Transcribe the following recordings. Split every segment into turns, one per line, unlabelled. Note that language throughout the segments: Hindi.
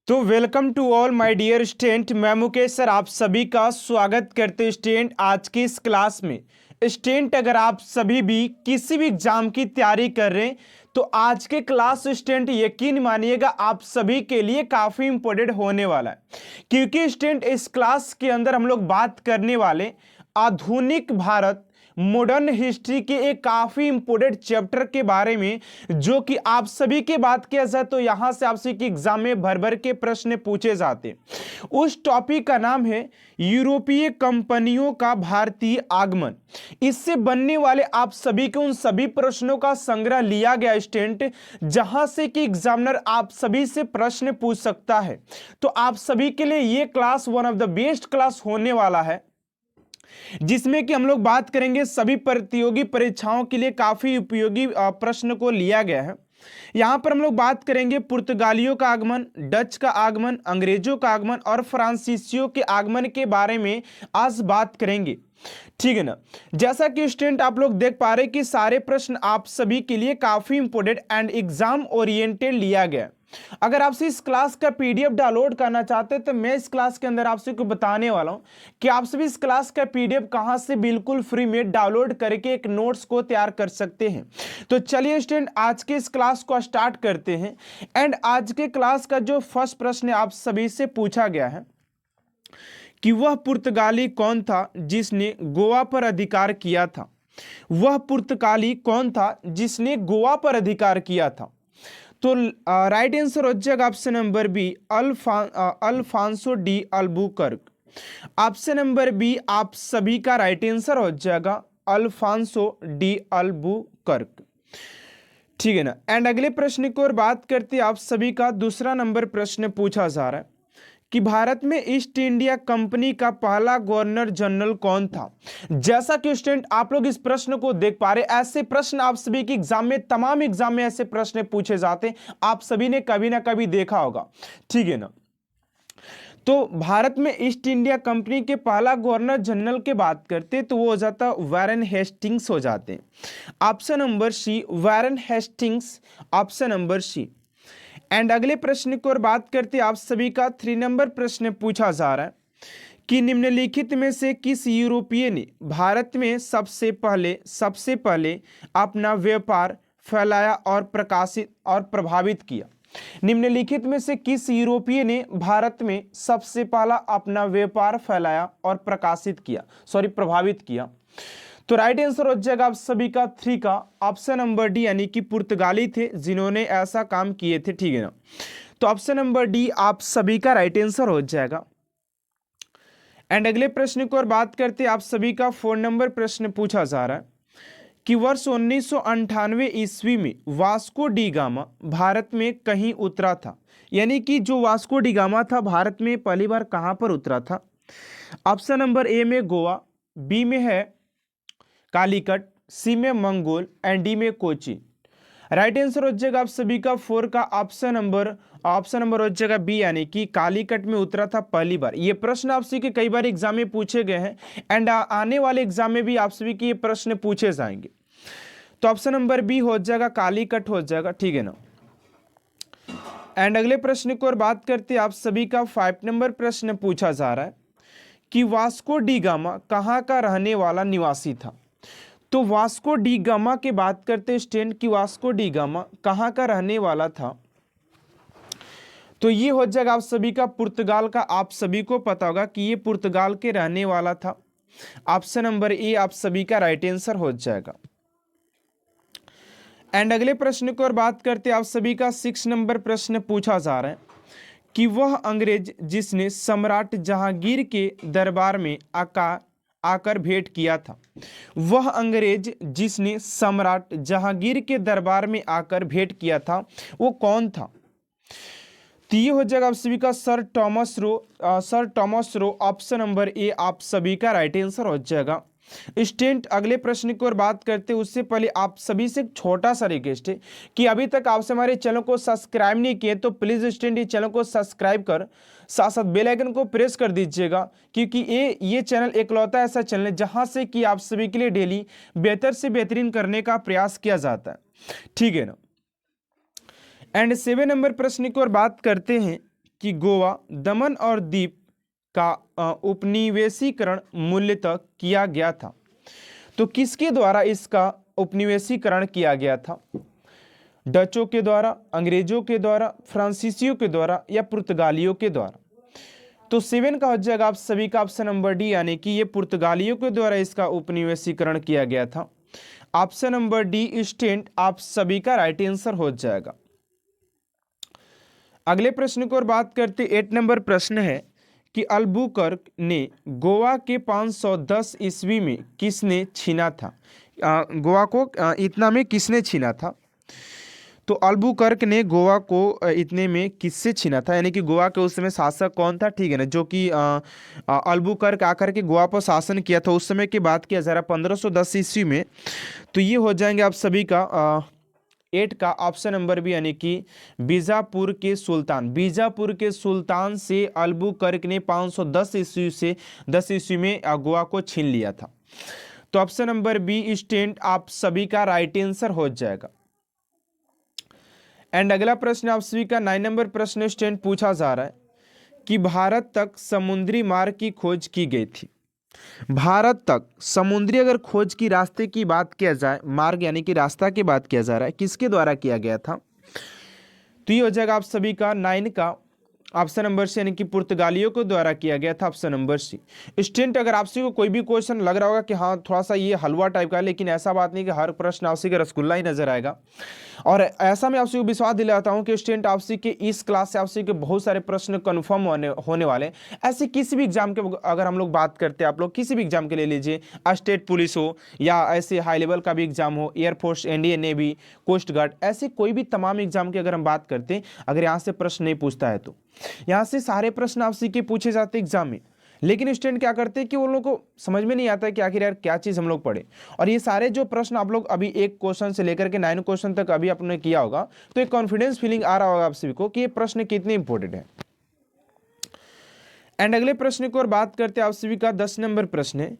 तो welcome to all my dear student. मैं मुकेश सर आप सभी का स्वागत करते हैं स्टूडेंट आज की इस क्लास में। स्टूडेंट अगर आप सभी भी किसी भी एग्जाम की तैयारी कर रहे हैं तो आज के क्लास स्टूडेंट यकीन मानिएगा आप सभी के लिए काफ़ी इंपॉर्टेंट होने वाला है, क्योंकि स्टूडेंट इस क्लास के अंदर हम लोग बात करने वाले आधुनिक भारत मॉडर्न हिस्ट्री के एक काफी इंपोर्टेंट चैप्टर के बारे में, जो कि आप सभी की बात किया जाए तो यहां से आपसे की एग्जाम में भर भर के प्रश्न पूछे जाते हैं। उस टॉपिक का नाम है यूरोपीय कंपनियों का भारतीय आगमन। इससे बनने वाले आप सभी के उन सभी प्रश्नों का संग्रह लिया गया स्टूडेंट, जहां से कि एग्जामिनर आप सभी से प्रश्न पूछ सकता है। तो आप सभी के लिए यह class one of the best class होने वाला है, जिसमें कि हम लोग बात करेंगे सभी प्रतियोगी परीक्षाओं के लिए काफी उपयोगी प्रश्न को लिया गया है। यहां पर हम लोग बात करेंगे पुर्तगालियों का आगमन, डच का आगमन, अंग्रेजों का आगमन और फ्रांसीसियों के आगमन के बारे में आज बात करेंगे। ठीक है ना। जैसा कि स्टूडेंट आप लोग देख पा रहे कि सारे प्रश्न आप सभी के लिए काफी इंपोर्टेंट एंड एग्जाम ओरिएंटेड लिया गया। अगर आपसे इस क्लास का पीडीएफ डाउनलोड करना चाहते हैं तो मैं इस क्लास के अंदर आपसे को बताने वाला हूं कि आप सभी इस क्लास का पीडीएफ कहां से बिल्कुल फ्री में डाउनलोड करके एक नोट्स को तैयार कर सकते हैं। तो चलिए स्टूडेंट आज के इस क्लास को स्टार्ट करते हैं। एंड आज के क्लास का जो फर्स्ट प्रश्न आप सभी से पूछा गया है कि वह पुर्तगाली कौन था जिसने गोवा पर अधिकार किया था। वह पुर्तगाली कौन था जिसने गोवा पर अधिकार किया था। तो राइट आंसर हो जाएगा option number B, Alfonso de Albuquerque. Option number B आप सभी का राइट आंसर हो जाएगा अल्फांसो डी अल्बुकर्क। ठीक है ना। एंड अगले प्रश्न की ओर बात करते हैं आप सभी का दूसरा नंबर प्रश्न पूछा जा रहा है कि भारत में ईस्ट इंडिया कंपनी का पहला गवर्नर जनरल कौन था। जैसा कि स्टूडेंट आप लोग इस प्रश्न को देख पा रहे, ऐसे प्रश्न आप सभी के एग्जाम में, तमाम एग्जाम में ऐसे प्रश्न पूछे जाते हैं, आप सभी ने कभी ना कभी देखा होगा। ठीक है ना। तो भारत में ईस्ट इंडिया कंपनी के पहला गवर्नर जनरल की बात करते तो वो हो जाता वारेन हेस्टिंग्स हो जाते हैं। Option number C Warren Hastings, option number C. And अगले प्रश्न की ओर बात करते आप सभी का 3 नंबर प्रश्न पूछा जा रहा है कि निम्नलिखित में से किस यूरोपीय ने भारत में सबसे पहले अपना व्यापार फैलाया और प्रकाशित और प्रभावित किया। निम्नलिखित में से किस यूरोपीय ने भारत में सबसे पहला अपना व्यापार फैलाया और प्रभावित किया। तो राइट आंसर हो जाएगा आप सभी का 3 का ऑप्शन नंबर डी, यानी कि पुर्तगाली थे जिन्होंने ऐसा काम किए थे। ठीक है ना। तो ऑप्शन नंबर डी आप सभी का राइट आंसर हो जाएगा। एंड अगले प्रश्न की ओर बात करते हैं आप सभी का 4 नंबर प्रश्न पूछा जा रहा है कि वर्ष 1998 ईस्वी में वास्को डी गामा भारत में कहीं उतरा था। यानी कि जो वास्को डी गामा था भारत में पहली बार कहां पर उतरा था। ऑप्शन नंबर ए में गोवा, बी में है कालीकट, सी में मंगोल एंड डी में कोची। राइट आंसर हो जाएगा आप सभी का 4 का ऑप्शन नंबर हो जाएगा बी, यानी कि कालीकट में उतरा था पहली बार। ये प्रश्न आप सभी के कई बार एग्जाम में पूछे गए हैं एंड आने वाले एग्जाम में भी आप सभी के ये प्रश्न पूछे जाएंगे। तो ऑप्शन नंबर बी हो जाएगा कालीकट हो जाएगा। ठीक है ना। एंड अगले प्रश्न की ओर बात करते हैं आप सभी का 5 नंबर प्रश्न पूछा जा रहा है कि वास्को डी गामा कहाँ का रहने वाला निवासी था। तो वास्को डी गामा की बात करते स्टूडेंट कि वास्को डी गामा कहाँ का रहने वाला था। तो ये हो जाएगा आप सभी का पुर्तगाल का। आप सभी को पता होगा कि ये पुर्तगाल के रहने वाला था। ऑप्शन नंबर ए आप सभी का राइट आंसर हो जाएगा। एंड अगले प्रश्न की ओर बात करते आप सभी का 6 नंबर प्रश्न पूछा जा रहा है कि वह अंग्रेज जिसने सम्राट जहांगीर के दरबार में आकर भेंट किया था। वह अंग्रेज जिसने सम्राट जहांगीर के दरबार में आकर भेंट किया था वो कौन था। तो ये हो जाएगा आप सभी का sir Thomas Roe, option number ए आप सभी का राइट आंसर हो जाएगा। स्टूडेंट अगले प्रश्न की ओर बात करते हैं उससे पहले आप सभी से एक छोटा सा रिक्वेस्ट है कि अभी तक आपसे हमारे चैनल को सब्सक्राइब नहीं किए तो प्लीज स्टूडेंट ये चैनल को सब्सक्राइब कर साथ साथ बेल आइकन को प्रेस कर दीजिएगा, क्योंकि ये चैनल एकलौता ऐसा चैनल है जहां से कि आप सभी के लिए डेली बेहतर से बेहतरीन करने का प्रयास किया जाता है। ठीक है ना। एंड 7 नंबर प्रश्न की ओर बात करते हैं कि गोवा, दमन और दीप का उपनिवेशीकरण मूलतः किया गया था। तो किसके द्वारा इसका उपनिवेशीकरण किया गया था? डचों के द्वारा, अंग्रेजों के द्वारा, फ्रांसीसियों के द्वारा या पुर्तगालियों के द्वारा? तो 7 का हो जाएगा आप सभी का ऑप्शन नंबर डी, यानी कि ये पुर्तगालियों के द्वारा इसका उपनिवेशीकरण किया गया था। ऑप्शन नंबर डी स्टेंट आप सभी का राइट आंसर हो जाएगा। अगले प्रश्न को और बात करते 8 नंबर प्रश्न है कि अल्बुकर्क ने गोवा के 510 ईस्वी में किसने छीना था? गोवा को इतना में किसने छीना था? तो अल्बुकर्क ने गोवा को इतने में किससे छीना था, यानी कि गोवा के उस समय शासक कौन था, ठीक है ना, जो कि अल्बुकर्क आकर के गोवा पर शासन किया था। उस समय की बात किया जा रहा 1510 ईस्वी में। तो ये हो जाएंगे आप सभी का 8 का ऑप्शन नंबर बी, यानी कि बीजापुर के सुल्तान। बीजापुर के सुल्तान से अल्बुकर्क ने 510 ईस्वी से 10 ईस्वी में गोवा को छीन लिया था। तो ऑप्शन नंबर बी स्टेंट आप सभी का राइट आंसर हो जाएगा। एंड अगला प्रश्न आप सभी का 9 नंबर प्रश्न स्टेंट पूछा जा रहा है कि भारत तक समुद्री मार्ग की खोज की गई थी। भारत तक समुद्री अगर खोज की रास्ते की बात किया जाए, मार्ग यानी कि रास्ता की बात किया जा रहा है, किसके द्वारा किया गया था? तो ये हो जाएगा आप सभी का 9 का ऑप्शन नंबर सी, यानी कि पुर्तगालियों के द्वारा किया गया था। Option number C. स्टूडेंट अगर आपसे को कोई भी क्वेश्चन लग रहा होगा कि हाँ थोड़ा सा ये हलवा टाइप का है, लेकिन ऐसा बात नहीं कि हर प्रश्न आपसे का रसगुल्ला ही नजर आएगा। और ऐसा मैं आपसे को विश्वास दिलाता हूँ कि स्टूडेंट आपसे के इस क्लास से आपसे के बहुत सारे प्रश्न कन्फर्म होने वाले। ऐसे किसी भी एग्जाम के अगर हम लोग बात करते हैं, आप लोग किसी भी एग्जाम के ले लीजिए, स्टेट पुलिस हो या ऐसे हाई लेवल का भी एग्जाम हो, air force, Indian navy, coast guard, ऐसे कोई भी तमाम एग्जाम की अगर हम बात करते हैं, अगर यहाँ से प्रश्न नहीं पूछता है तो यहाँ से सारे प्रश्न आपसे के पूछे जाते एग्जाम में। लेकिन स्टूडेंट क्या करते हैं कि वो लोगों को समझ में नहीं आता है कि आखिर यार क्या चीज़ हम लोग पढ़े। और ये सारे जो प्रश्न आप लोग अभी 1 क्वेश्चन से लेकर के 9 क्वेश्चन तक अभी आपने किया होगा, तो एक कॉन्फिडेंस फीलिंग आ रहा होगा आप सभी को कि ये प्रश्न कितने इंपॉर्टेंट है। एंड अगले प्रश्न को और बात करते हैं आप सभी का 10 नंबर प्रश्न है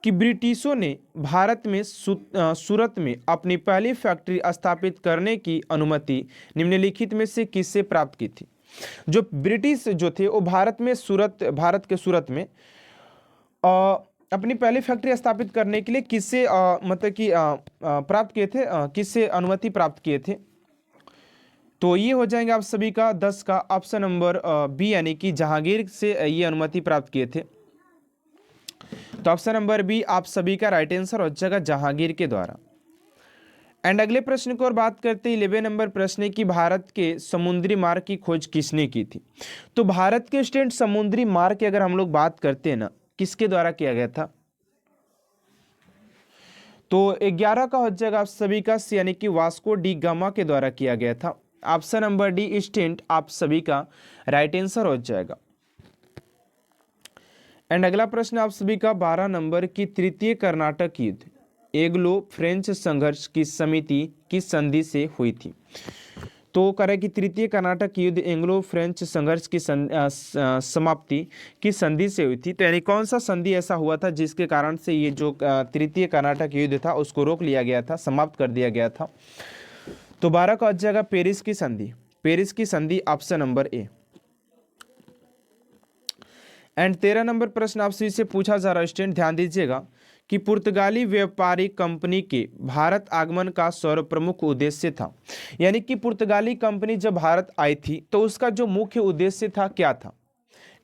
कि ब्रिटिशों ने भारत में सूरत में अपनी पहली फैक्ट्री स्थापित करने की अनुमति निम्नलिखित में से किससे प्राप्त की थी? जो ब्रिटिश जो थे वो भारत के सूरत में अपनी पहली फैक्ट्री स्थापित करने के लिए किससे मतलब कि प्राप्त किए थे, किससे अनुमति प्राप्त किए थे? तो ये हो जाएंगे आप सभी का 10 का ऑप्शन नंबर बी, यानी कि जहांगीर से ये अनुमति प्राप्त किए थे। तो ऑप्शन नंबर बी आप सभी का राइट आंसर हो जाएगा, जहांगीर के द्वारा। एंड अगले प्रश्न को और बात करते हैं 11 नंबर प्रश्न की भारत के समुद्री मार्ग की खोज किसने की थी? तो भारत के स्टूडेंट समुद्री मार्ग की अगर हम लोग बात करते हैं ना, किसके द्वारा किया गया था? तो 11 का हो जाएगा आप सभी का सी, यानी कि वास्को डी गामा के द्वारा किया गया था। ऑप्शन नंबर डी स्टूडेंट आप सभी का राइट आंसर हो जाएगा। एंड अगला प्रश्न आप सभी का 12 नंबर की तृतीय कर्नाटक युद्ध एंग्लो फ्रेंच संघर्ष की समिति की संधि से हुई थी। तो करें कि तृतीय कर्नाटक युद्ध एंग्लो फ्रेंच संघर्ष की समाप्ति की संधि से हुई थी। तो यानी कौन सा संधि ऐसा हुआ था जिसके कारण से ये जो तृतीय कर्नाटक युद्ध था उसको रोक लिया गया था, समाप्त कर दिया गया था? तो 12 का हो जाएगा पेरिस की संधि। पेरिस की संधि option number A. And 13 number प्रश्न आपसे इसे पूछा जा रहा है स्टूडेंट, ध्यान दीजिएगा कि पुर्तगाली व्यापारी कंपनी के भारत आगमन का सर्वप्रमुख उद्देश्य था। यानी कि पुर्तगाली कंपनी जब भारत आई थी तो उसका जो मुख्य उद्देश्य था क्या था?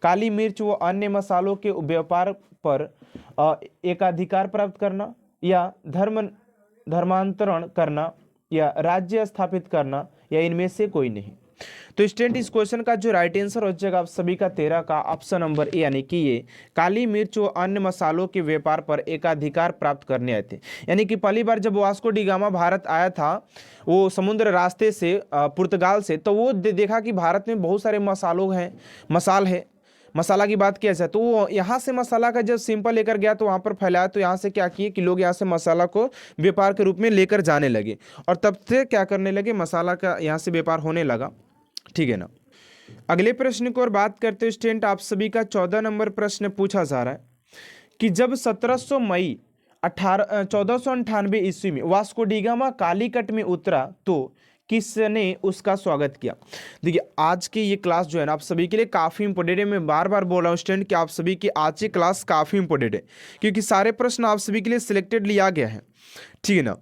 काली मिर्च व अन्य मसालों के व्यापार पर एकाधिकार प्राप्त करना, या धर्मांतरण करना, या राज्य स्थापित करना, या इनमें से कोई नहीं? तो स्टूडेंट इस क्वेश्चन का जो राइट आंसर हो जाएगा आप सभी का 13 का ऑप्शन नंबर ए, यानी कि ये काली मिर्च व अन्य मसालों के व्यापार पर एकाधिकार प्राप्त करने आए थे। यानी कि पहली बार जब वास्को डी गामा भारत आया था वो समुद्र रास्ते से पुर्तगाल से, तो वो देखा कि भारत में बहुत सारे मसाला की बात किया जाए तो वो यहाँ से मसाला का जब सिंपल लेकर गया तो वहाँ पर फैलाया। तो यहाँ से क्या किए कि लोग यहाँ से मसाला को व्यापार के रूप में लेकर जाने लगे, और तब से क्या करने लगे, मसाला का यहाँ से व्यापार होने लगा। ठीक है ना। अगले प्रश्न को और बात करते हैं स्टूडेंट, आप सभी का 14 नंबर प्रश्न पूछा जा रहा है कि जब 1700 मई 1498 ईस्वी में वास्को डी गामा कालीकट में उतरा तो किसने उसका स्वागत किया। देखिए आज की ये क्लास जो है ना आप सभी के लिए काफ़ी इंपॉर्टेंट है। मैं बार बार बोल रहा हूँ स्टूडेंट कि आप सभी की आज की क्लास काफ़ी इंपॉर्टेंट है, क्योंकि सारे प्रश्न आप सभी के लिए सिलेक्टेड लिया गया है, ठीक है ना।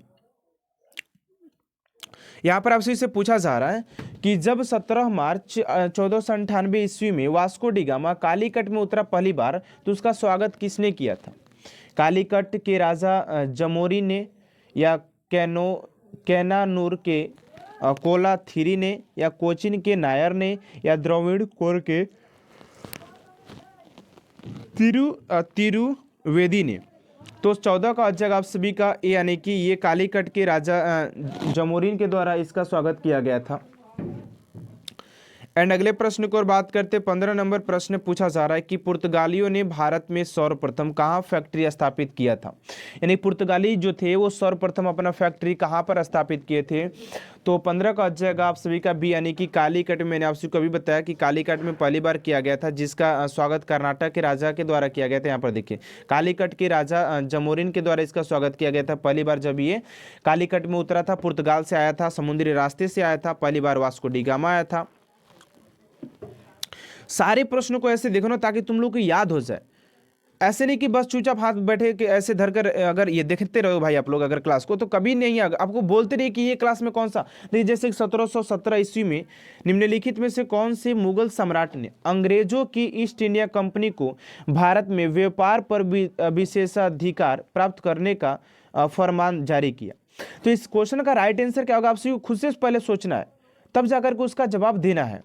यहाँ पर आपसे इसे पूछा जा रहा है कि जब 17 मार्च 1498 ईस्वी में वास्को डी गामा कालीकट में उतरा पहली बार, तो उसका स्वागत किसने किया था। कालीकट के राजा जमोरी ने, या कैनानूर के कोलाथिरी ने, या कोचिन के नायर ने, या द्रविड़ कोर के तिरुवेदी ने। तो 14 का जगह आप सभी का ए, यानी कि ये कालीकट के राजा जमोरिन के द्वारा इसका स्वागत किया गया था। एंड अगले प्रश्न को और बात करते 15 नंबर प्रश्न पूछा जा रहा है कि पुर्तगालियों ने भारत में सर्वप्रथम कहाँ फैक्ट्री स्थापित किया था। यानी पुर्तगाली जो थे वो सर्वप्रथम अपना फैक्ट्री कहाँ पर स्थापित किए थे। तो 15 का जगह आप सभी का बी, यानी कि कालीकट में। मैंने आपसे कभी बताया कि कालीकट में पहली बार किया गया था, जिसका स्वागत कर्नाटक के राजा के द्वारा किया गया था। यहाँ पर देखिए कालीकट के राजा जमोरिन के द्वारा इसका स्वागत किया गया था पहली बार, जब ये कालीकट में उतरा था। पुर्तगाल से आया था, समुद्री रास्ते से आया था, पहली बार वास्को डी गामा आया था। सारे प्रश्नों को ऐसे देखो ना ताकि तुम लोग को याद हो जाए। ऐसे नहीं कि बस चुपचाप हाथ बैठे कि ऐसे धर कर अगर ये देखते रहो भाई आप लोग अगर क्लास को, तो कभी नहीं आपको बोलते रहिए कि ये क्लास में कौन सा। देखिए जैसे 1717 ईस्वी में निम्नलिखित में से कौन से मुगल सम्राट ने अंग्रेजों की ईस्ट इंडिया कंपनी को भारत में व्यापार पर विशेषाधिकार प्राप्त करने का फरमान जारी किया। तो इस क्वेश्चन का राइट आंसर क्या होगा, आपसे खुद से पहले सोचना है, तब जाकर के उसका जवाब देना है।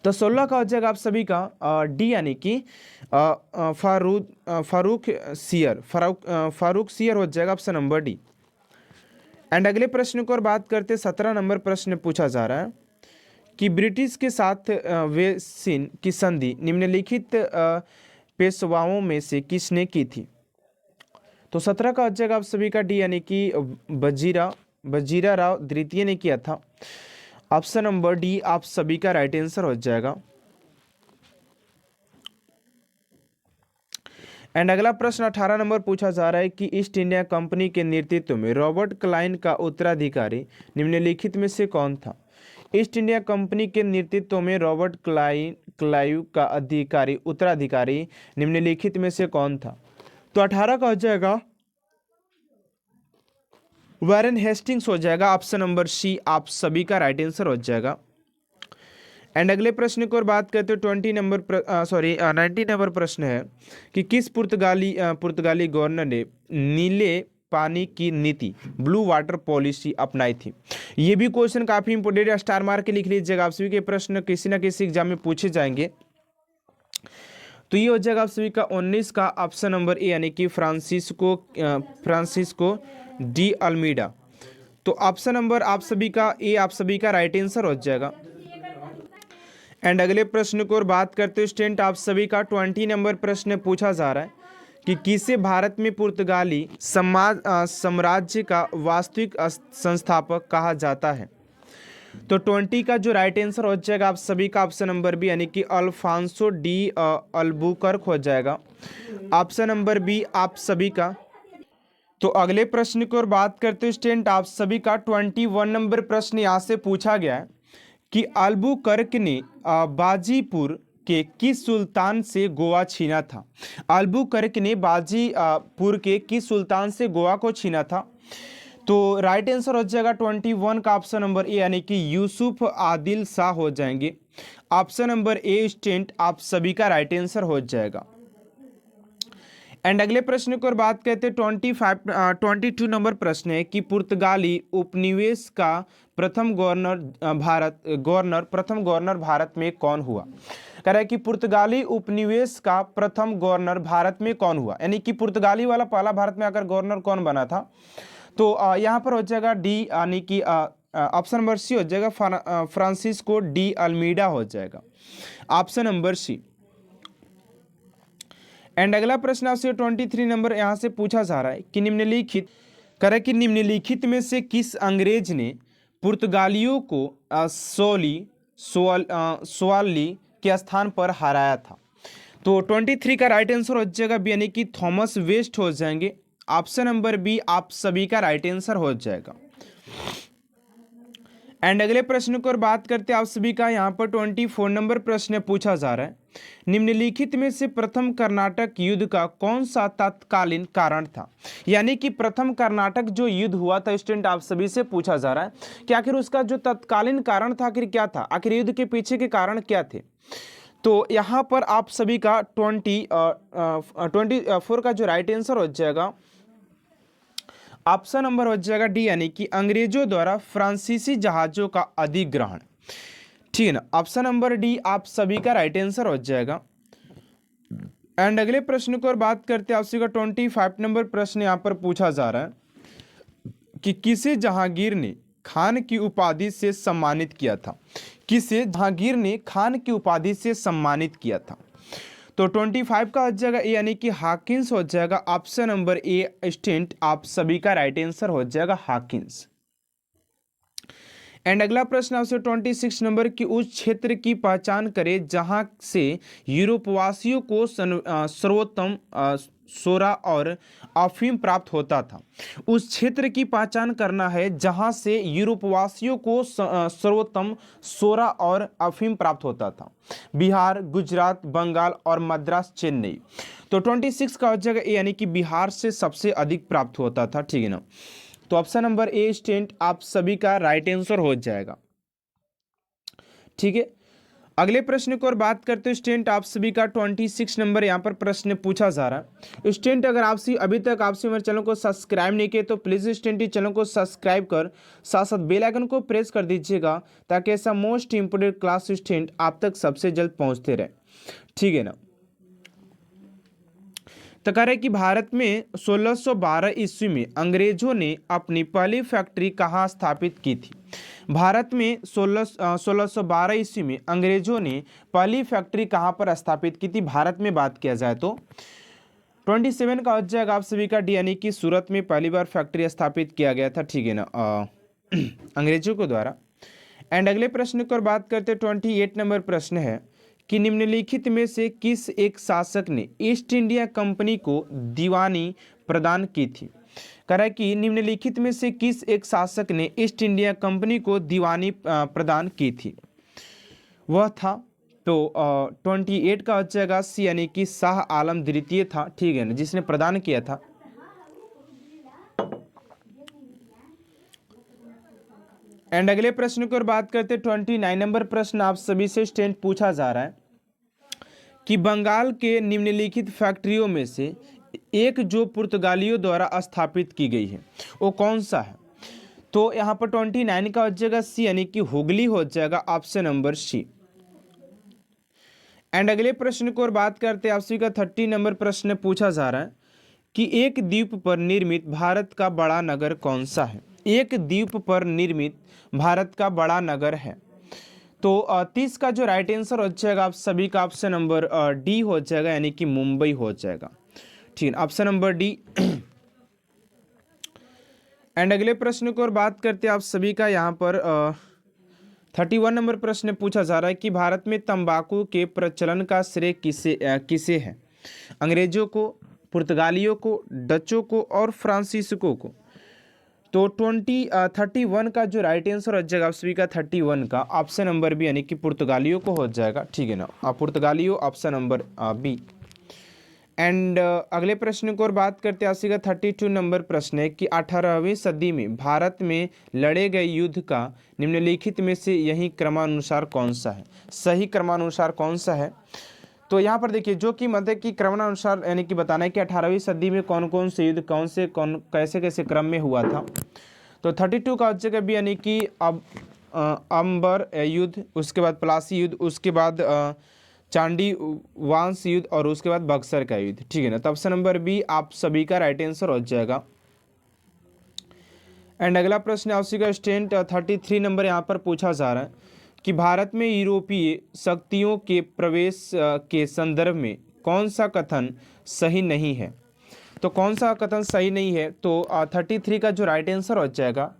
तो 16 का हो जाएगा आप सभी का डी, यानी कि फारूक सियर हो जाएगा ऑप्शन नंबर डी। एंड अगले प्रश्न को और बात करते 17 नंबर प्रश्न पूछा जा रहा है कि ब्रिटिश के साथ वेसिन की संधि निम्नलिखित पेशवाओं में से किसने की थी। तो 17 का हो जाएगा आप सभी का डी, यानी कि बजीरा राव द्वितीय ने किया था। ऑप्शन नंबर डी आप सभी का राइट आंसर हो जाएगा। एंड अगला प्रश्न 18 नंबर पूछा जा रहा है कि ईस्ट इंडिया कंपनी के नेतृत्व में रॉबर्ट क्लाइन का उत्तराधिकारी निम्नलिखित में से कौन था। ईस्ट इंडिया कंपनी के नेतृत्व में रॉबर्ट क्लाइव का उत्तराधिकारी निम्नलिखित में से कौन था। तो 18 का हो जाएगा वारेन हेस्टिंग्स हो जाएगा। ऑप्शन नंबर सी आप सभी का राइट आंसर हो जाएगा। एंड अगले प्रश्न को और बात करते हैं 19 नंबर प्रश्न है कि किस पुर्तगाली गवर्नर ने नीले पानी की नीति ब्लू वाटर पॉलिसी अपनाई थी। ये भी क्वेश्चन काफी इंपोर्टेंट है, स्टार मार्क के लिख लीजिएगा। आप सभी के प्रश्न किसी ना किसी एग्जाम में पूछे जाएंगे। तो ये हो जाएगा आप सभी का 19 का ऑप्शन नंबर ए, यानी कि फ्रांसिस्को डी अल्मीडा। तो ऑप्शन नंबर आप सभी का ए आप सभी का राइट आंसर हो जाएगा। एंड अगले प्रश्न को और बात करते हैं स्टूडेंट आप सभी का 20 नंबर प्रश्न पूछा जा रहा है कि किसे भारत में पुर्तगाली साम्राज्य का वास्तविक संस्थापक कहा जाता है। तो 20 का जो राइट आंसर हो जाएगा आप सभी का ऑप्शन नंबर बी, यानी कि अल्फांसो डी अल्बुकर्क हो जाएगा। ऑप्शन नंबर बी आप सभी का। तो अगले प्रश्न की ओर बात करते हैं स्टूडेंट आप सभी का 21 नंबर प्रश्न यहाँ से पूछा गया है कि अल्बुकर्क ने बाजीपुर के किस सुल्तान से गोवा छीना था। अल्बुकर्क ने बाजीपुर के किस सुल्तान से गोवा को छीना था। तो राइट आंसर हो जाएगा 21 का ऑप्शन नंबर ए, यानी कि यूसुफ आदिल शाह हो जाएंगे। ऑप्शन नंबर ए स्टूडेंट आप सभी का राइट आंसर हो जाएगा। एंड अगले प्रश्न को बात करते हैं 22 नंबर प्रश्न है कि पुर्तगाली उपनिवेश का प्रथम गवर्नर भारत में कौन हुआ। कह रहा है कि पुर्तगाली उपनिवेश का प्रथम गवर्नर भारत में कौन हुआ, यानी कि पुर्तगाली वाला पहला भारत में आकर गवर्नर कौन बना था। तो यहाँ पर हो जाएगा डी, यानी कि ऑप्शन नंबर सी हो जाएगा, फ्रांसिस्को डी अल्मीडा हो जाएगा। Option number C. एंड अगला प्रश्न आपसे 23 नंबर यहाँ से पूछा जा रहा है कि निम्नलिखित में से किस अंग्रेज ने पुर्तगालियों को सोवाली के स्थान पर हराया था। तो 23 का राइट आंसर हो जाएगा बी, यानी कि थॉमस वेस्ट हो जाएंगे। ऑप्शन नंबर बी आप सभी का राइट आंसर हो जाएगा। एंड अगले प्रश्न को और बात करते हैं आप सभी का, यहाँ पर 24 नंबर प्रश्न पूछा जा रहा है, निम्नलिखित में से प्रथम कर्नाटक युद्ध का कौन सा तत्कालीन कारण था। यानी कि प्रथम कर्नाटक जो युद्ध हुआ था स्टूडेंट आप सभी से पूछा जा रहा है कि आखिर उसका जो तत्कालीन कारण था आखिर क्या था, आखिर युद्ध के पीछे के कारण क्या थे। तो यहाँ पर आप सभी का 24 का जो राइट आंसर हो जाएगा ऑप्शन नंबर हो जाएगा डी, यानी कि अंग्रेजों द्वारा फ्रांसीसी जहाजों का अधिग्रहण। ठीक है ना, ऑप्शन नंबर डी आप सभी का राइट आंसर हो जाएगा। एंड अगले प्रश्न को और बात करते हैं आप सभी का 25 नंबर प्रश्न यहाँ पर पूछा जा रहा है कि किसे जहांगीर ने खान की उपाधि से सम्मानित किया था। किसे जहांगीर ने खान की उपाधि से सम्मानित किया था। तो 25 का हो जाएगा ए, यानी कि हाकिंस हो जाएगा। ऑप्शन नंबर ए स्टूडेंट आप सभी का राइट आंसर हो जाएगा हाकिंस। एंड अगला प्रश्न आपसे 26 नंबर की उस क्षेत्र की पहचान करें जहां से यूरोपवासियों को सर्वोत्तम सोरा और अफीम प्राप्त होता था। उस क्षेत्र की पहचान करना है जहां से यूरोपवासियों को सर्वोत्तम सोरा और अफीम प्राप्त होता था। बिहार, गुजरात, बंगाल और मद्रास, चेन्नई। तो 26 का हो जाएगा ए, यानी कि बिहार से सबसे अधिक प्राप्त होता था। ठीक है ना, तो ऑप्शन नंबर ए स्टूडेंट आप सभी का राइट आंसर हो जाएगा। ठीक है, अगले प्रश्न को और बात करते हैं स्टूडेंट आप सभी का 26 नंबर यहाँ पर प्रश्न पूछा जा रहा है। स्टूडेंट अगर आपसे अभी तक आपसे मेरे चैनल को सब्सक्राइब नहीं किए तो प्लीज स्टूडेंट चैनल को सब्सक्राइब कर साथ साथ बेल आइकन को प्रेस कर दीजिएगा ताकि ऐसा मोस्ट इंपोर्टेंट क्लास स्टूडेंट आप तक सबसे जल्द पहुँचते रहे। ठीक है ना, तो कह रहे कि भारत में 1612 ईस्वी में अंग्रेजों ने अपनी पहली फैक्ट्री कहाँ स्थापित की थी। भारत में 1612 ईस्वी में अंग्रेजों ने पहली फैक्ट्री कहाँ पर स्थापित की थी। भारत में बात किया जाए तो 27 का हो जाएगा आप सभी का डी, यानी कि सूरत में पहली बार फैक्ट्री स्थापित किया गया था। ठीक है ना, अंग्रेजों को द्वारा। एंड अगले प्रश्न को बात करते 28 नंबर प्रश्न है कि निम्नलिखित में से किस एक शासक ने ईस्ट इंडिया कंपनी को दीवानी प्रदान की थी। कह रहा है कि निम्नलिखित में से किस एक शासक ने ईस्ट इंडिया कंपनी को दीवानी प्रदान की थी, वह था। तो 28 का हो जाएगा सी, यानी कि शाह आलम द्वितीय था। ठीक है ना, जिसने प्रदान किया था। एंड अगले प्रश्न की ओर बात करते 29 नंबर प्रश्न आप सभी से स्टूडेंट पूछा जा रहा है कि बंगाल के निम्नलिखित फैक्ट्रियों में से एक जो पुर्तगालियों द्वारा स्थापित की गई है वो कौन सा है। तो यहाँ पर 29 का हो जाएगा सी, यानी कि हुगली हो जाएगा। Option number C. एंड अगले प्रश्न को और बात करते हैं आप सभी का 30 नंबर प्रश्न पूछा जा रहा है कि एक द्वीप पर निर्मित भारत का बड़ा नगर कौन सा है। एक द्वीप पर निर्मित भारत का बड़ा नगर है। तो 30 का जो राइट आंसर हो जाएगा आप सभी का ऑप्शन नंबर डी हो जाएगा, यानी कि मुंबई हो जाएगा। ठीक है, ऑप्शन नंबर डी। एंड अगले प्रश्न को और बात करते हैं आप सभी का यहाँ पर 31 नंबर प्रश्न पूछा जा रहा है कि भारत में तंबाकू के प्रचलन का श्रेय किसे है। अंग्रेजों को, पुर्तगालियों को, डचों को और फ्रांसीसिकों को। तो 31 का जो राइट आंसर हो जाएगा आप सभी का 31 का ऑप्शन नंबर बी, यानी कि पुर्तगालियों को हो जाएगा। ठीक है ना, पुर्तगालियों ऑप्शन नंबर बी। एंड अगले प्रश्न को और बात करते हैं आप सभी का 32 नंबर प्रश्न है कि 18वीं सदी में भारत में लड़े गए युद्ध का निम्नलिखित में से यही क्रमानुसार कौन सा है। सही क्रमानुसार कौन सा है। तो यहाँ पर देखिए जो कि मतलब कि क्रमानुसार यानी कि बताना है कि 18वीं सदी में कौन कौन से युद्ध कैसे कैसे क्रम में हुआ था। तो 32 का जगह भी, यानी कि अब अंबर युद्ध, उसके बाद प्लासी युद्ध, उसके बाद चांडी वांस युद्ध और उसके बाद बक्सर का युद्ध। ठीक है ना, तो ऑप्शन नंबर बी आप सभी का राइट आंसर हो जाएगा। एंड अगला प्रश्न आप सभी का स्टूडेंट 33 नंबर यहाँ पर पूछा जा रहा है कि भारत में यूरोपीय शक्तियों के प्रवेश के संदर्भ में कौन सा कथन सही नहीं है। तो कौन सा कथन सही नहीं है। तो 33 का जो राइट आंसर हो जाएगा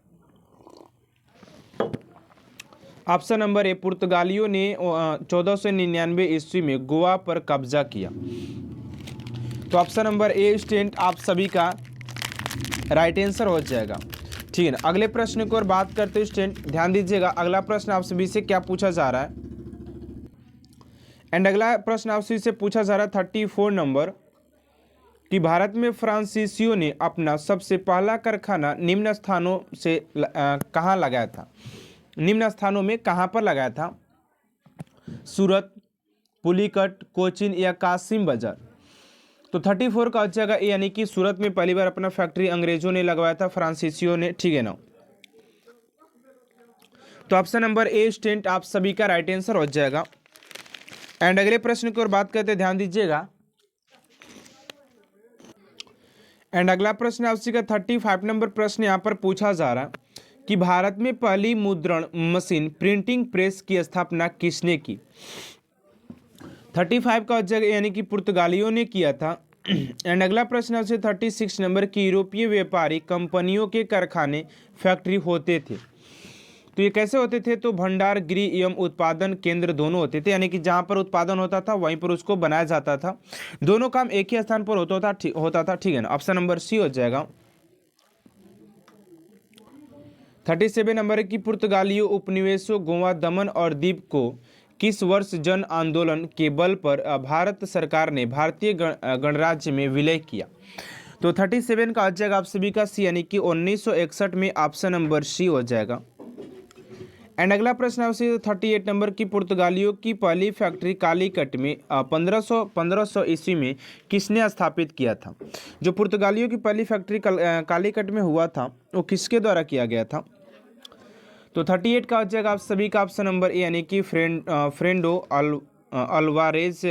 ऑप्शन नंबर ए, पुर्तगालियों ने 1499 ईस्वी में गोवा पर कब्जा किया। तो ऑप्शन नंबर ए स्टूडेंट आप सभी का राइट आंसर हो जाएगा। ठीक है ना। अगले प्रश्न की ओर बात करते हैं स्टूडेंट, ध्यान दीजिएगा। अगला प्रश्न आप सभी से क्या पूछा जा रहा है, एंड अगला प्रश्न आप सभी से पूछा जा रहा है 34 नंबर कि भारत में फ्रांसीसियों ने अपना सबसे पहला कारखाना निम्न स्थानों से कहाँ लगाया था। निम्न स्थानों में कहाँ पर लगाया था? सूरत, पुलिकट, कोचीन या कासिम बाजार। तो 34 का जगह ए यानी कि सूरत में पहली बार अपना फैक्ट्री अंग्रेजों ने लगवाया था, फ्रांसीसियों ने। ठीक है ना। तो ऑप्शन नंबर ए स्टूडेंट आप सभी का राइट आंसर हो जाएगा। एंड अगले प्रश्न की ओर बात करते हैं, ध्यान दीजिएगा। एंड अगला प्रश्न आपसे का 35 नंबर प्रश्न यहाँ पर पूछा जा रहा है कि भारत में पहली मुद्रण मशीन प्रिंटिंग प्रेस की स्थापना किसने की। 35 का जगह यानी कि पुर्तगालियों ने किया था। एंड अगला प्रश्न आपसे 36 नंबर की यूरोपीय व्यापारी कंपनियों के कारखाने फैक्ट्री होते थे। तो ये कैसे होते थे? तो भंडार गृह एवं उत्पादन केंद्र दोनों होते थे, यानी कि जहां पर उत्पादन होता था वहीं पर उसको बनाया जाता था। दोनों काम एक ही स्थान पर होता था। ठीक है ना। ऑप्शन नंबर सी हो जाएगा। 37 नंबर की पुर्तगालियों उपनिवेशों गोवा, दमन और दीप को किस वर्ष जन आंदोलन के बल पर भारत सरकार ने भारतीय गणराज्य में विलय किया। तो 37 का जगह आप सभी का सी यानी कि 1961 में। ऑप्शन नंबर सी हो जाएगा। एंड अगला प्रश्न आपसे 38 नंबर की पुर्तगालियों की पहली फैक्ट्री कालीकट में 1500 ईस्वी में किसने स्थापित किया था। जो पुर्तगालियों की पहली फैक्ट्री कालीकट में हुआ था वो किसके द्वारा किया गया था। तो 38 का जगह आप सभी का ऑप्शन नंबर ए यानी कि फ्रेंडो अल्वारेज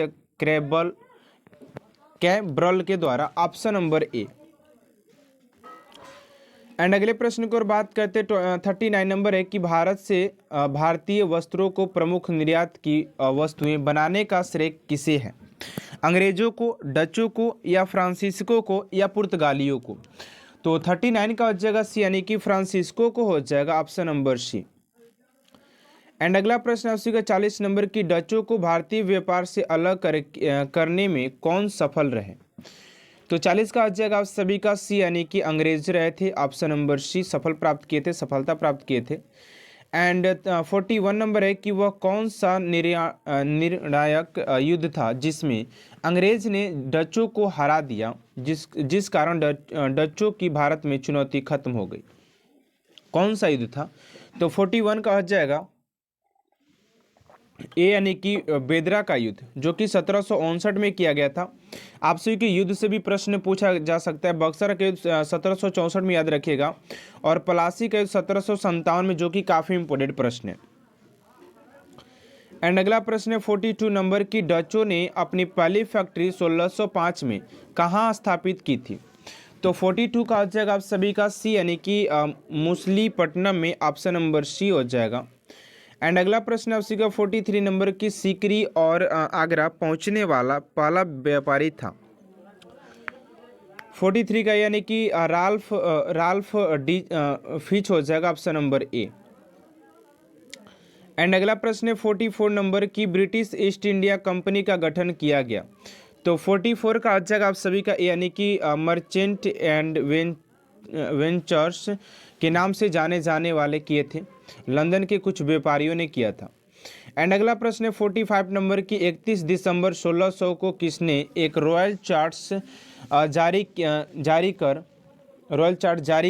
कैब्रल के द्वारा। Option number A. एंड अगले प्रश्न की ओर बात करते 39 नंबर है कि भारत से भारतीय वस्त्रों को प्रमुख निर्यात की वस्तुएं बनाने का श्रेय किसे है। अंग्रेजों को, डचों को या फ्रांसीसिको को या पुर्तगालियों को। तो 39 का जगह सी यानी कि फ्रांसिस्को को हो जाएगा। Option number C. एंड अगला प्रश्न आपसे का 40 नंबर की डचों को भारतीय व्यापार से अलग करने में कौन सफल रहे। तो 40 का जगह आप सभी का सी यानी कि अंग्रेज रहे थे। ऑप्शन नंबर सी सफलता प्राप्त किए थे। एंड 41 नंबर है कि वह कौन सा निर्णायक युद्ध था जिसमें अंग्रेज ने डचों को हरा दिया, जिस कारण डचों की भारत में चुनौती खत्म हो गई। कौन सा युद्ध था? तो 41 का हो जाएगा ए यानी कि बेदरा का युद्ध, जो कि 1759 में किया गया था। आपसे के युद्ध से भी प्रश्न पूछा जा सकता है। बक्सर का युद्ध 1764 में याद रखिएगा, और प्लासी का युद्ध 1757 में, जो कि काफी इंपोर्टेंट प्रश्न है। एंड अगला प्रश्न है 42 नंबर की डचों ने अपनी पहली फैक्ट्री 1605 में कहाँ स्थापित की थी। तो 42 का जगह आप सभी का सी यानी कि मुसलीपट्टनम में। ऑप्शन नंबर सी हो जाएगा। एंड अगला प्रश्न आपसी का 43 नंबर की सीकरी और आगरा पहुंचने वाला पहला व्यापारी था। 43 का यानी कि राल्फ डी फिच हो जाएगा। Option number A. एंड अगला प्रश्न है 44 नंबर की ब्रिटिश ईस्ट इंडिया कंपनी का गठन किया गया। तो 44 का जगह आप सभी का ए यानी कि मर्चेंट एंड वेंचर्स के नाम से जाने जाने वाले किए थे। लंदन के कुछ व्यापारियों ने किया था। एंड अगला प्रश्न है 45 नंबर की 31 दिसंबर 1600 को किसने एक रॉयल चार्ट्स जारी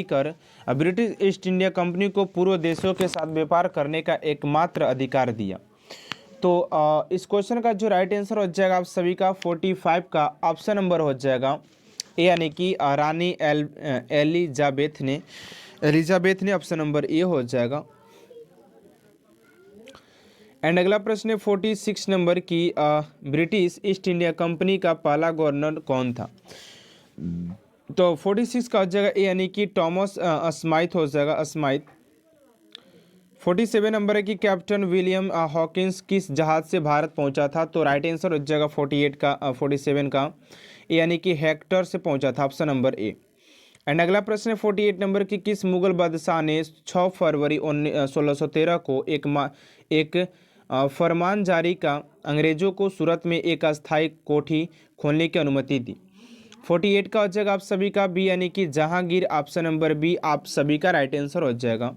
कर ब्रिटिश ईस्ट इंडिया कंपनी को पूर्व देशों के साथ व्यापार करने का एकमात्र अधिकार दिया। तो इस क्वेश्चन का जो राइट आंसर हो जाएगा आप सभी का 45 का ऑप्शन नंबर हो जाएगा ए यानी कि रानी एलिजाबेथ ने। ऑप्शन नंबर ए हो जाएगा। एंड अगला प्रश्न है 46 नंबर की ब्रिटिश ईस्ट इंडिया कंपनी का पहला गवर्नर कौन था। तो 46 का जगह ए यानी कि टॉमस स्माइथ हो जाएगा। स्माइथ। 47 नंबर है कि कैप्टन विलियम हॉकिंस किस जहाज से भारत पहुंचा था। तो राइट आंसर हो जाएगा 47 का ए यानी कि हेक्टर से पहुंचा था। Option number A. एंड अगला प्रश्न है 48 नंबर की किस मुगल बादशाह ने 6 फरवरी 1613 को एक फरमान जारी का अंग्रेजों को सूरत में एक अस्थायी कोठी खोलने की अनुमति दी। 48 का हो जाएगा आप सभी का बी यानी कि जहांगीर, ऑप्शन नंबर बी आप सभी का राइट आंसर हो जाएगा।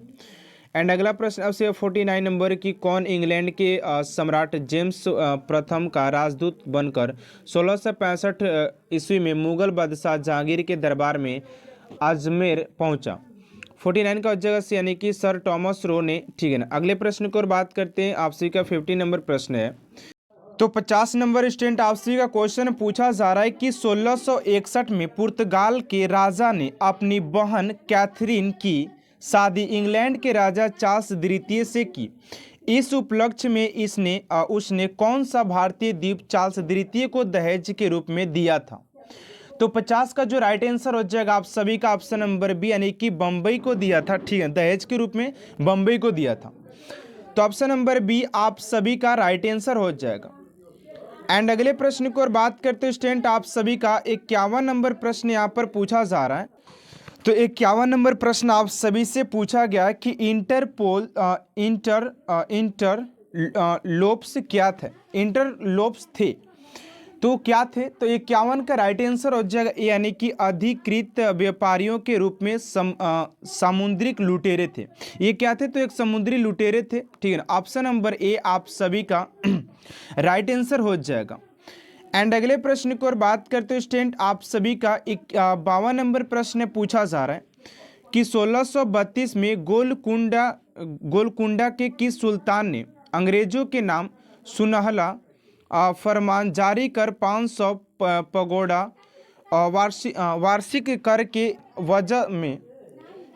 एंड अगला प्रश्न आपसे 49 नंबर की कौन इंग्लैंड के सम्राट जेम्स प्रथम का राजदूत बनकर 1665 ईस्वी में मुगल बादशाह जहांगीर के दरबार में अजमेर पहुंचा। 49 का हो जाएगा सी यानी कि सर टॉमस रो ने, ठीक है ना। अगले प्रश्न की ओर बात करते हैं, आपसी का 50 नंबर प्रश्न है। तो 50 नंबर स्टूडेंट आपसी का क्वेश्चन पूछा जा रहा है कि 1661 में पुर्तगाल के राजा ने अपनी बहन कैथरीन की शादी इंग्लैंड के राजा चार्ल्स द्वितीय से की। इस उपलक्ष्य में उसने कौन सा भारतीय द्वीप चार्ल्स द्वितीय को दहेज के रूप में दिया था। तो 50 का जो राइट आंसर हो जाएगा आप सभी का ऑप्शन नंबर बी यानी कि बम्बई को दिया था, ठीक है, दहेज के रूप में बम्बई को दिया था। तो ऑप्शन नंबर बी आप सभी का राइट आंसर हो जाएगा। एंड अगले प्रश्न की ओर बात करते हैं स्टूडेंट, आप सभी का 51 नंबर प्रश्न यहाँ पर पूछा जा रहा है। तो 51 नंबर प्रश्न आप सभी से पूछा गया कि इंटरलोप्स क्या थे, इंटरलोप्स थे तो क्या थे। तो 51 का राइट आंसर हो जाएगा ए यानी कि अधिकृत व्यापारियों के रूप में सामुद्रिक लुटेरे थे। ये क्या थे, तो एक समुद्री लुटेरे थे, ठीक है ना। ऑप्शन नंबर ए आप सभी का राइट आंसर हो जाएगा। एंड अगले प्रश्न की ओर बात करते हैं स्टूडेंट, आप सभी का 52 नंबर प्रश्न पूछा जा रहा है कि 1632 में गोलकुंडा के किस सुल्तान ने अंग्रेजों के नाम सुनहला फरमान जारी कर 500 पगोड़ा वार्षिक कर के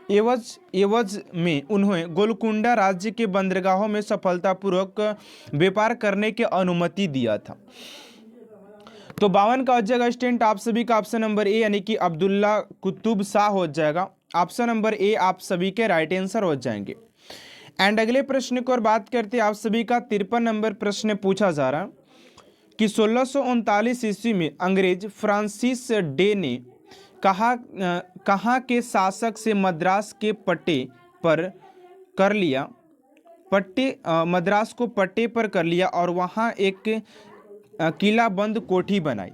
एवज में उन्हें गोलकुंडा राज्य के बंदरगाहों में सफलतापूर्वक व्यापार करने की अनुमति दिया था। तो 52 का हो जाएगा स्टूडेंट आप सभी का ऑप्शन नंबर ए यानी कि अब्दुल्ला कुतुब शाह हो जाएगा। ऑप्शन नंबर ए आप सभी के राइट आंसर हो जाएंगे। एंड अगले प्रश्न की ओर बात करते हैं, आप सभी का 53 नंबर प्रश्न पूछा जा रहा है कि 1639 ईस्वी में अंग्रेज फ्रांसिस डे ने कहाँ के शासक से मद्रास के पट्टे पर कर लिया, मद्रास को पट्टे पर कर लिया और वहाँ एक किला बंद कोठी बनाई।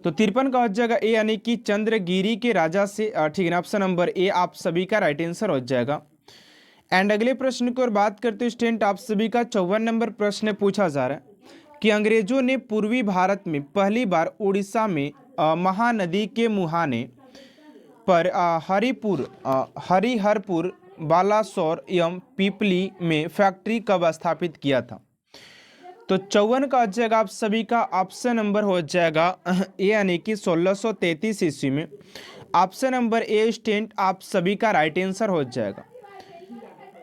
तो 53 का हो जाएगा ए यानी कि चंद्रगिरी के राजा से, ठीक है ना। ऑप्शन नंबर ए आप सभी का राइट आंसर हो जाएगा। एंड अगले प्रश्न की ओर बात करते हैं स्टूडेंट, आप सभी का 54 नंबर प्रश्न पूछा जा रहा है कि अंग्रेजों ने पूर्वी भारत में पहली बार उड़ीसा में महानदी के मुहाने पर हरिहरपुर, बालासोर एवं पीपली में फैक्ट्री कब स्थापित किया था। तो 54 का हो जाएगा आप सभी का ऑप्शन नंबर हो जाएगा ए यानी कि 1633 ईस्वी में। ऑप्शन नंबर ए स्टूडेंट आप सभी का राइट आंसर हो जाएगा।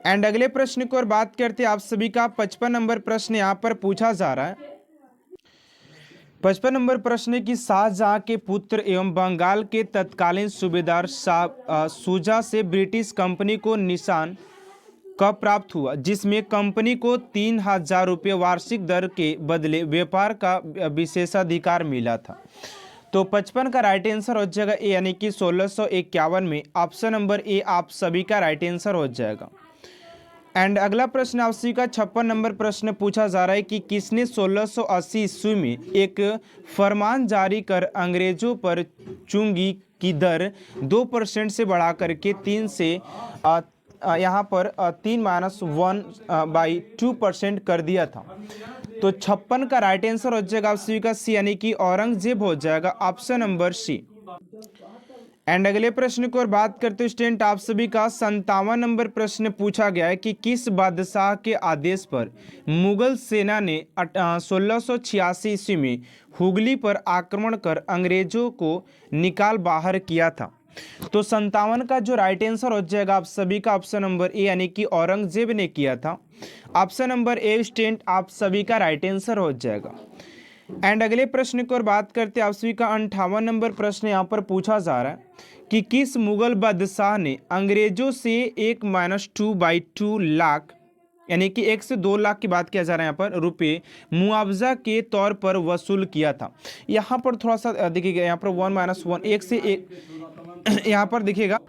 एंड अगले प्रश्न की ओर बात करते हैं, आप सभी का 55 नंबर प्रश्न यहाँ पर पूछा जा रहा है। 55 नंबर प्रश्न की शाहजहां के पुत्र एवं बंगाल के तत्कालीन सूबेदार शुजा से ब्रिटिश कंपनी को निशान कब प्राप्त हुआ, जिसमें कंपनी को 3000 रुपये वार्षिक दर के बदले व्यापार का विशेषाधिकार मिला था। तो 55 का राइट आंसर हो जाएगा ए यानी कि 1651 में। ऑप्शन नंबर ए आप सभी का राइट आंसर हो जाएगा। एंड अगला प्रश्न आप सभी का 56 नंबर प्रश्न पूछा जा रहा है कि किसने 1680 ईस्वी में एक फरमान जारी कर अंग्रेजों पर चुंगी की दर 2% से बढ़ा करके 3 से यहाँ पर 3-1/2% कर दिया था। तो 56 का राइट आंसर हो जाएगा आप सभी का सी यानी कि औरंगजेब हो जाएगा। Option number C. एंड अगले प्रश्न की ओर बात करते हैं स्टूडेंट, आप सभी का 57 नंबर प्रश्न पूछा गया है कि किस बादशाह के आदेश पर मुगल सेना ने 1686 ईस्वी में हुगली पर आक्रमण कर अंग्रेजों को निकाल बाहर किया था। तो 57 का जो राइट आंसर हो जाएगा आप सभी का ऑप्शन नंबर ए यानी कि औरंगजेब ने किया था। ऑप्शन नंबर ए स्टूडेंट आप सभी का राइट आंसर हो जाएगा। एंड अगले प्रश्न की ओर बात करते हैं, आप सभी का 58 नंबर प्रश्न यहाँ पर पूछा जा रहा है कि किस मुगल बादशाह ने अंग्रेजों से 1-2/2 लाख यानी कि 1 से 2 लाख की बात किया जा रहा है यहाँ पर रुपये मुआवजा के तौर पर वसूल किया था। यहाँ पर थोड़ा सा देखिएगा, यहाँ पर 1-1 1 से 1 यहाँ पर देखिएगा।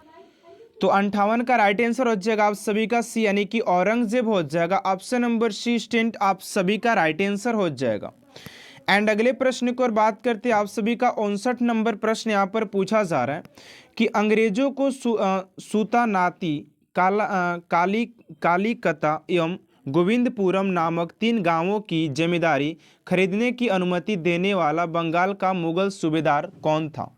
तो 58 का राइट आंसर हो जाएगा आप सभी का सी यानी कि औरंगजेब हो जाएगा। ऑप्शन नंबर सी स्टूडेंट आप सभी का राइट आंसर हो जाएगा। एंड अगले प्रश्न को और बात करते हैं आप सभी का 59 नंबर प्रश्न यहाँ पर पूछा जा रहा है कि अंग्रेजों को सूतानाती, कालीकता एवं गोविंदपुरम नामक 3 गांवों की जमींदारी खरीदने की अनुमति देने वाला बंगाल का मुगल सूबेदार कौन था।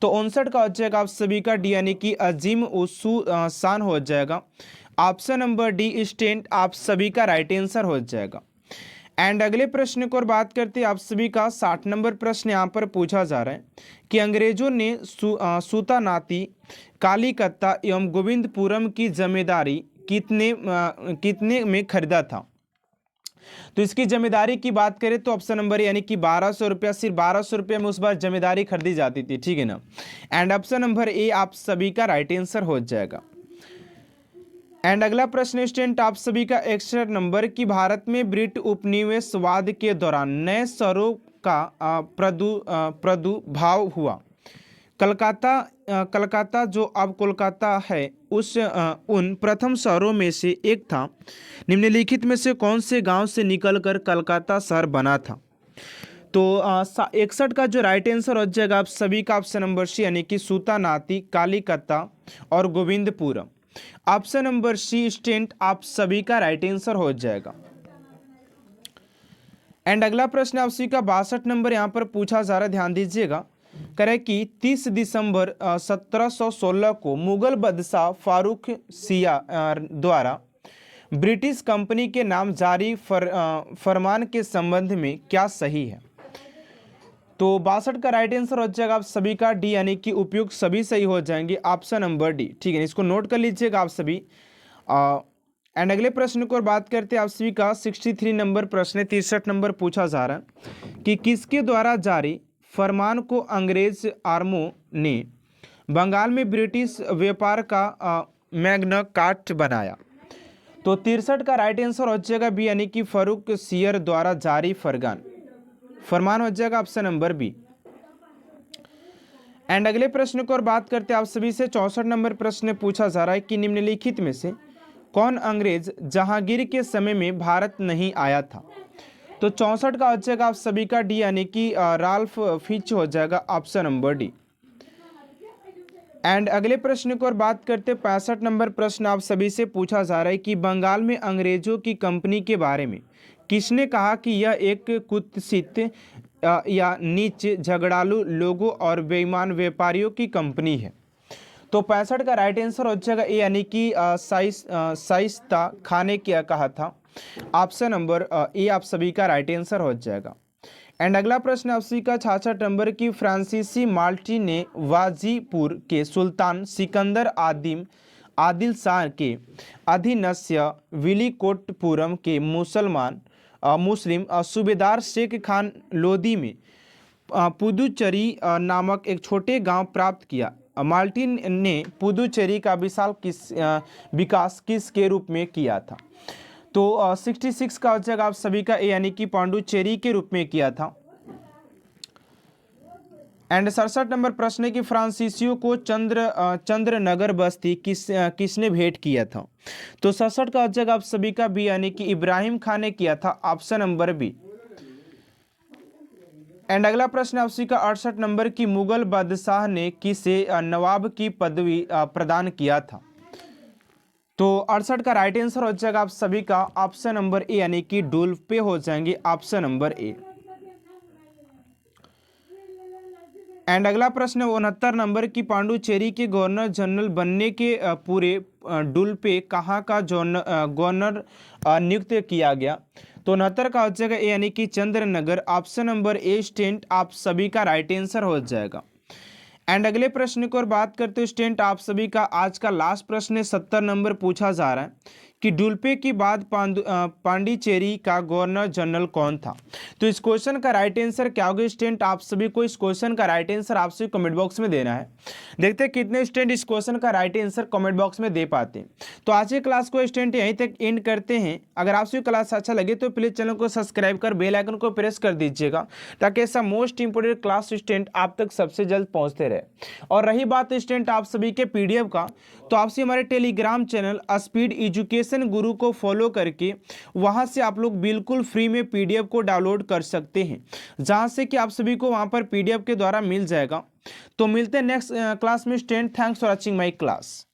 तो 59 का हो जाएगा आप सभी का डी यानी कि अजीम उस्सू शान हो जाएगा। ऑप्शन नंबर डी स्टेंट आप सभी का राइट आंसर हो जाएगा। एंड अगले प्रश्न को और बात करते हैं आप सभी का 60 नंबर प्रश्न यहाँ पर पूछा जा रहा है कि अंग्रेजों ने सूतानाती, कालीकता एवं गोविंदपुरम की जमींदारी कितने में खरीदा था। तो इसकी जमींदारी की बात करें तो ऑप्शन नंबर यानी कि 1200 रुपया, सिर्फ 1200 रुपये में उस बार जमींदारी खरीदी जाती थी, ठीक है ना। एंड ऑप्शन नंबर ए आप सभी का राइट आंसर हो जाएगा। एंड अगला प्रश्न स्टूडेंट आप सभी का 61 नंबर की भारत में ब्रिट उपनिवेशवाद के दौरान नए शहरों का प्रादुर्भाव हुआ। कलकत्ता जो अब कोलकाता है उन प्रथम शहरों में से एक था। निम्नलिखित में से कौन से गांव से निकलकर कलकत्ता शहर बना था। तो 61 का जो राइट आंसर हो जाएगा आप सभी का ऑप्शन नंबर सी यानी कि सूतानाती, कालीकता और Govindpuram. Option number C student आप सभी का राइट आंसर हो जाएगा। एंड अगला प्रश्न आप सभी का 62 नंबर यहां पर पूछा जा रहा है, ध्यान दीजिएगा। करें कि 30 दिसंबर 1716 को मुगल बादशाह फारूक सिया द्वारा ब्रिटिश कंपनी के नाम जारी फरमान के संबंध में क्या सही है। तो 62 का राइट आंसर हो जाएगा आप सभी का डी यानी कि उपयुक्त सभी सही हो जाएंगे। ऑप्शन नंबर डी, ठीक है, इसको नोट कर लीजिएगा आप सभी। एंड अगले प्रश्न को और बात करते हैं आप सभी का 63 नंबर प्रश्न 63 नंबर पूछा जा रहा है कि किसके द्वारा जारी फरमान को अंग्रेज आर्मों ने बंगाल में ब्रिटिश व्यापार का मैग्ना कार्टा बनाया। तो 63 का राइट आंसर हो जाएगा बी यानी कि फारूक सियर द्वारा जारी फरमान हो जाएगा ऑप्शन नंबर बी। एंड अगले प्रश्न को और बात करते हैं आप सभी से 64 नंबर प्रश्न पूछा जा रहा है कि निम्नलिखित में से कौन अंग्रेज जहांगीर के समय में भारत नहीं आया था। तो 64 का हो जाएगा आप सभी का डी यानी कि राल्फ फिच हो जाएगा ऑप्शन नंबर डी। एंड अगले प्रश्न को और बात करते 65 नंबर प्रश्न आप सभी से पूछा जा रहा है कि बंगाल में अंग्रेजों की कंपनी के बारे में किसने कहा कि यह एक कुत्सित या नीच, झगड़ालू लोगों और बेईमान व्यापारियों की कंपनी है। तो 65 का राइट आंसर हो जाएगा ए यानी कि शाइस्ता खाने क्या कहा था। ऑप्शन नंबर ए आप सभी का राइट आंसर हो जाएगा। एंड अगला प्रश्न आप सभी का 66 नंबर की फ्रांसीसी माल्टी ने वाजीपुर के सुल्तान सिकंदर आदिल शाह के अधीनस्थ विलीकोटपुरम के मुस्लिम सूबेदार शेख खान लोदी में पुदुचेरी नामक एक छोटे गांव प्राप्त किया। माल्टी ने पुदुचेरी का विकास किसके रूप में किया था। तो 66 का हो जाएगा आप सभी का ए यानी कि पांडुचेरी के रूप में किया था। एंड 67 नंबर प्रश्न है कि फ्रांसीसियों को चंद्रनगर बस्ती किसने भेंट किया था। तो 67 का हो जाएगा आप सभी का बी यानी कि इब्राहिम खान ने किया था ऑप्शन नंबर बी। एंड अगला प्रश्न आप सभी का 68 नंबर की मुगल बादशाह ने किसे नवाब की पदवी प्रदान किया था। तो 68 का राइट आंसर हो जाएगा आप सभी का ऑप्शन नंबर ए यानी कि डुल्फे हो जाएंगे ऑप्शन नंबर ए। एंड अगला प्रश्न 69 नंबर की पांडुचेरी के गवर्नर जनरल बनने के पूरे डुल्फे कहाँ का गवर्नर नियुक्त किया गया। तो 69 का हो जाएगा ए यानी कि Chandranagar option number A student आप सभी का राइट आंसर हो जाएगा। एंड अगले प्रश्न को और बात करते हैं स्टूडेंट आप सभी का आज का लास्ट प्रश्न 70 नंबर पूछा जा रहा है कि डुल्फे के बाद पांडिचेरी का गवर्नर जनरल कौन था। तो इस क्वेश्चन का राइट आंसर क्या होगा स्टूडेंट आप सभी को इस क्वेश्चन का राइट आंसर आप सभी कमेंट बॉक्स में देना है। देखते हैं कितने स्टूडेंट इस क्वेश्चन का राइट आंसर कमेंट बॉक्स में दे पाते हैं। तो आज की क्लास को स्टूडेंट यहीं तक एंड करते हैं। अगर आप सभी क्लास अच्छा लगे तो प्लीज चैनल को सब्सक्राइब कर बेल आइकन को प्रेस कर दीजिएगा ताकि ऐसा मोस्ट इंपोर्टेंट क्लास स्टूडेंट आप तक सबसे जल्द पहुंचते रहे। और रही बात स्टूडेंट आप सभी के PDF का, तो आपसे हमारे Telegram channel speed education education गुरु को फॉलो करके वहाँ से आप लोग बिल्कुल फ्री में PDF को डाउनलोड कर सकते हैं, जहाँ से कि आप सभी को वहाँ पर PDF के द्वारा मिल जाएगा। तो मिलते हैं नेक्स्ट क्लास में student. Thanks for watching my class.